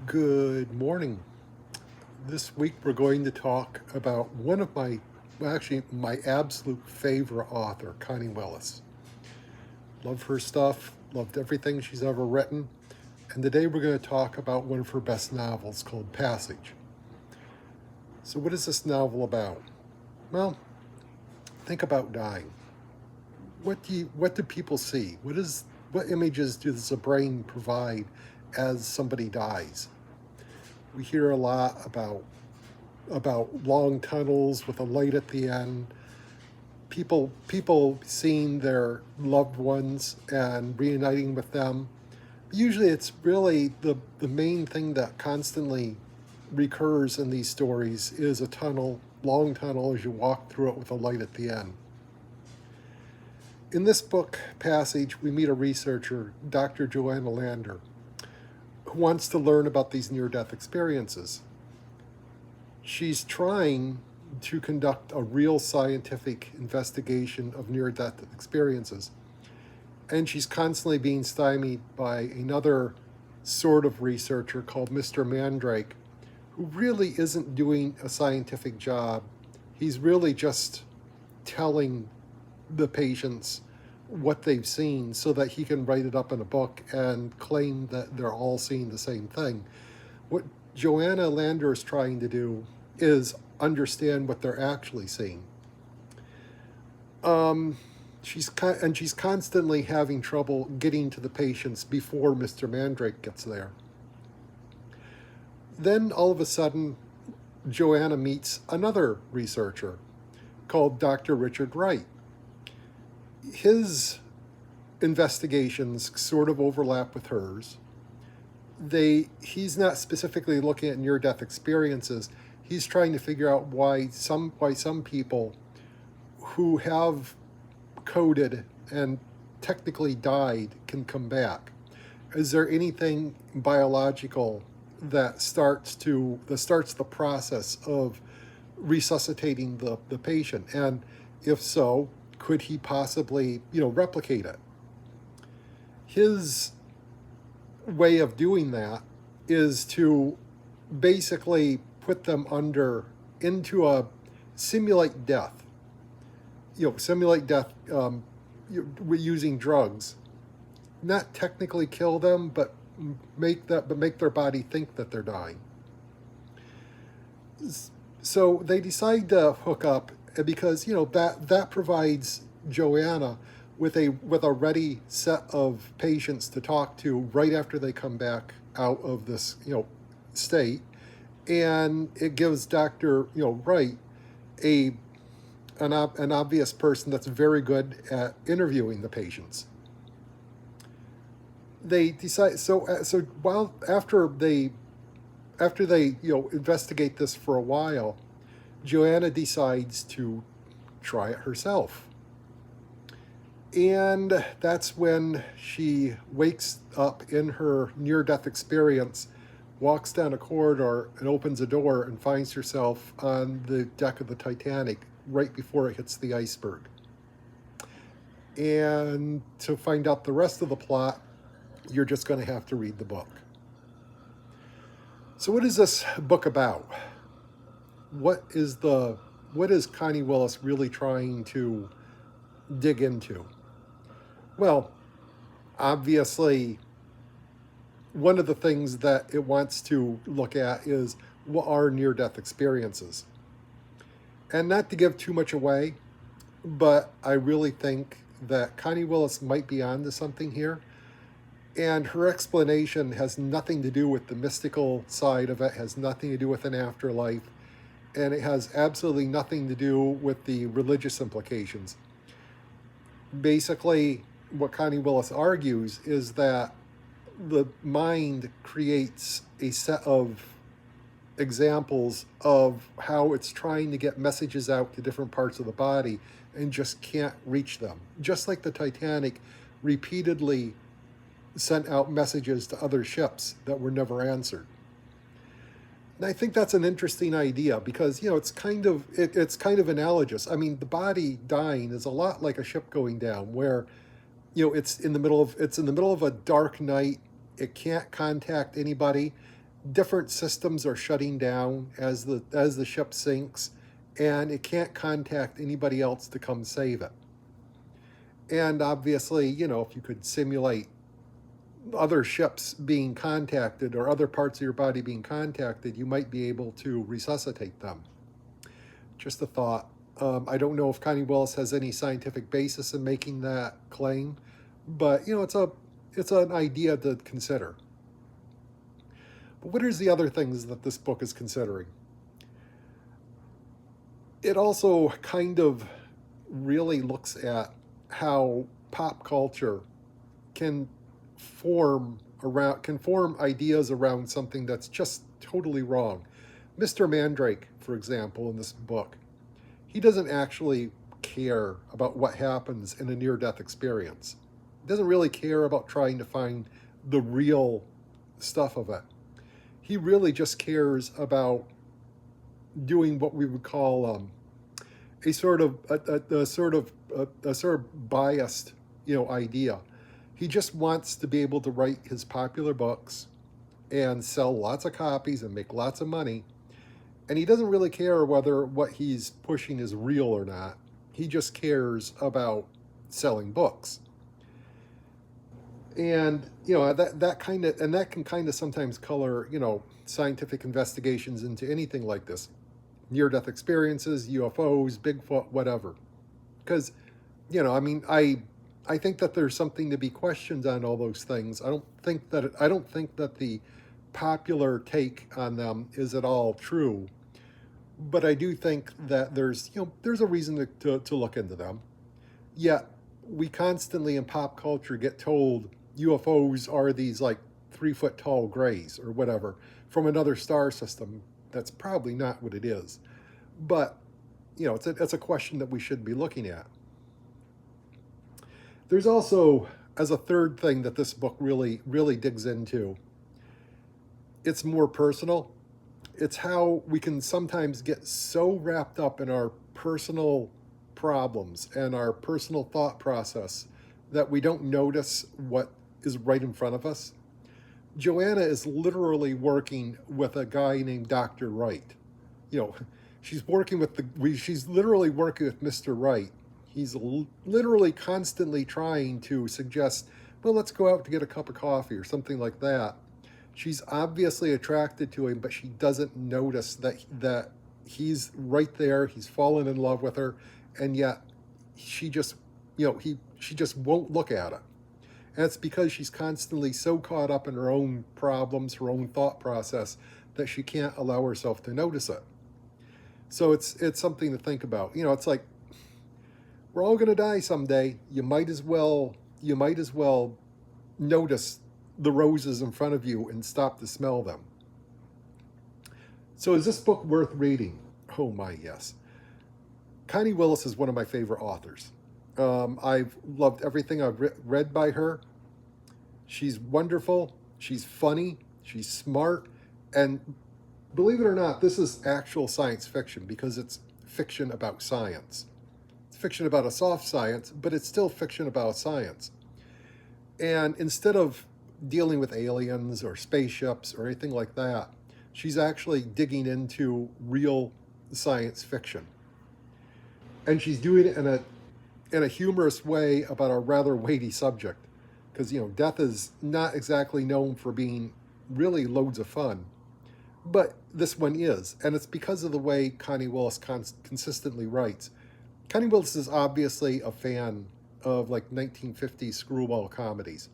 Good morning. This week we're going to talk about one of my absolute favorite author, Connie Willis. Love her stuff, loved everything she's ever written, and today we're going to talk about one of her best novels called Passage. So what is this novel about? Well, think about dying. What do people see? What images does the brain provide as somebody dies? We hear a lot about long tunnels with a light at the end. People seeing their loved ones and reuniting with them. Usually it's really the main thing that constantly recurs in these stories is a long tunnel as you walk through it with a light at the end. In this book passage, we meet a researcher, Dr. Joanna Lander, who wants to learn about these near-death experiences. She's trying to conduct a real scientific investigation of near-death experiences, and she's constantly being stymied by another sort of researcher called Mr. Mandrake, who really isn't doing a scientific job. He's really just telling the patients what they've seen so that he can write it up in a book and claim that they're all seeing the same thing. What Joanna Lander is trying to do is understand what they're actually seeing. She's constantly having trouble getting to the patients before Mr. Mandrake gets there. Then all of a sudden, Joanna meets another researcher called Dr. Richard Wright. His investigations sort of overlap with hers. He's not specifically looking at near-death experiences. He's trying to figure out why some people who have coded and technically died can come back. Is there anything biological that starts the process of resuscitating the patient? And if so, could he possibly, replicate it? His way of doing that is to basically put them into a simulate death. Simulate death using drugs. Not technically kill them, but make their body think that they're dying. So they decide to hook up because that provides Joanna with a ready set of patients to talk to right after they come back out of this state, and it gives Dr. Wright an obvious person that's very good at interviewing the patients. They decide so while after they investigate this for a while, Joanna decides to try it herself. And that's when she wakes up in her near-death experience, walks down a corridor and opens a door and finds herself on the deck of the Titanic right before it hits the iceberg. And to find out the rest of the plot, you're just going to have to read the book. So what is this book about? What is Connie Willis really trying to dig into? Well, obviously, one of the things that it wants to look at is what are near-death experiences. And not to give too much away, but I really think that Connie Willis might be onto something here. And her explanation has nothing to do with the mystical side of it, has nothing to do with an afterlife, and it has absolutely nothing to do with the religious implications. Basically, what Connie Willis argues is that the mind creates a set of examples of how it's trying to get messages out to different parts of the body and just can't reach them. Just like the Titanic repeatedly sent out messages to other ships that were never answered. And I think that's an interesting idea because, it's kind of analogous. I mean, the body dying is a lot like a ship going down where, it's in the middle of a dark night. It can't contact anybody. different systems are shutting down as the ship sinks, and it can't contact anybody else to come save it. And obviously, if you could simulate other ships being contacted or other parts of your body being contacted, you might be able to resuscitate them. Just a thought. I don't know if Connie Willis has any scientific basis in making that claim, but it's an idea to consider. But what are the other things that this book is considering? It also kind of really looks at how pop culture can form ideas around something that's just totally wrong. Mr. Mandrake, for example, in this book, he doesn't actually care about what happens in a near-death experience. He doesn't really care about trying to find the real stuff of it. He really just cares about doing what we would call a sort of biased, idea. He just wants to be able to write his popular books and sell lots of copies and make lots of money. And he doesn't really care whether what he's pushing is real or not. He just cares about selling books. And that can kind of sometimes color scientific investigations into anything like this, near-death experiences, UFOs, Bigfoot, whatever. Because I think that there's something to be questioned on all those things. I don't think that the popular take on them is at all true, but I do think that there's a reason to look into them. Yet we constantly in pop culture get told UFOs are these like 3-foot tall grays or whatever from another star system. That's probably not what it is, but it's a question that we should be looking at. There's also, as a third thing that this book really, really digs into, it's more personal. It's how we can sometimes get so wrapped up in our personal problems and our personal thought process that we don't notice what is right in front of us. Joanna is literally working with a guy named Dr. Wright. She's literally working with Mr. Wright. He's literally constantly trying to suggest, well, let's go out to get a cup of coffee or something like that. She's obviously attracted to him, but she doesn't notice that he's right there. He's fallen in love with her, and yet she just won't look at it. And it's because she's constantly so caught up in her own problems, her own thought process, that she can't allow herself to notice it. So it's something to think about. It's like, we're all going to die someday. You might as well notice the roses in front of you and stop to smell them. So is this book worth reading? Oh my, yes. Connie Willis is one of my favorite authors. I've loved everything I've read by her. She's wonderful. She's funny. She's smart. And believe it or not, this is actual science fiction because it's fiction about science. It's fiction about a soft science, but it's still fiction about science. And instead of dealing with aliens or spaceships or anything like that, she's actually digging into real science fiction. And she's doing it in a humorous way about a rather weighty subject. Because, death is not exactly known for being really loads of fun. But this one is. And it's because of the way Connie Willis consistently writes. Connie Willis is obviously a fan of like 1950s screwball comedies.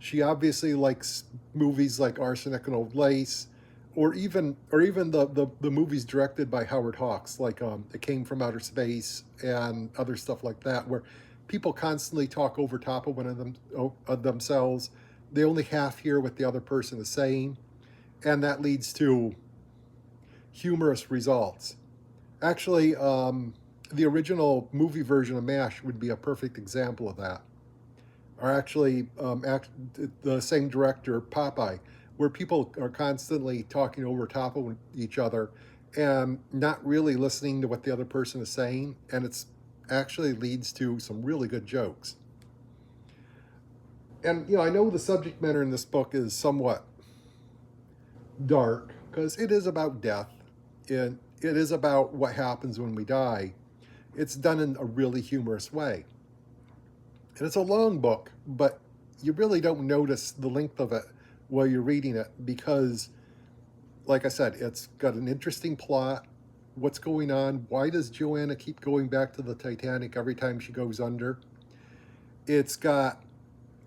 She obviously likes movies like Arsenic and Old Lace, or even the movies directed by Howard Hawks, like It Came from Outer Space and other stuff like that, where people constantly talk over top of of themselves. They only half hear what the other person is saying, and that leads to humorous results. Actually, the original movie version of MASH would be a perfect example of that. Or actually, the same director, Popeye, where people are constantly talking over top of each other and not really listening to what the other person is saying, and it's actually leads to some really good jokes. And I know the subject matter in this book is somewhat dark because it is about death and it is about what happens when we die. It's done in a really humorous way. And it's a long book, but you really don't notice the length of it while you're reading it because, like I said, it's got an interesting plot. What's going on? Why does Joanna keep going back to the Titanic every time she goes under? It's got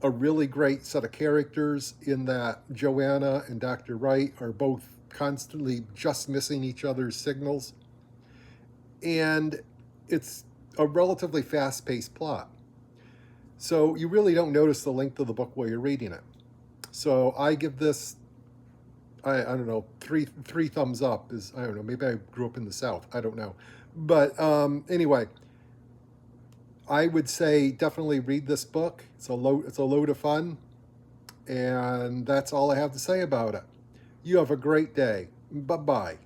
a really great set of characters in that Joanna and Dr. Wright are both constantly just missing each other's signals. And it's a relatively fast paced plot. So you really don't notice the length of the book while you're reading it. So I give this, I don't know, three thumbs up. Is, I don't know, maybe I grew up in the South. I don't know. But anyway, I would say definitely read this book. It's a load of fun. And that's all I have to say about it. You have a great day. Bye-bye.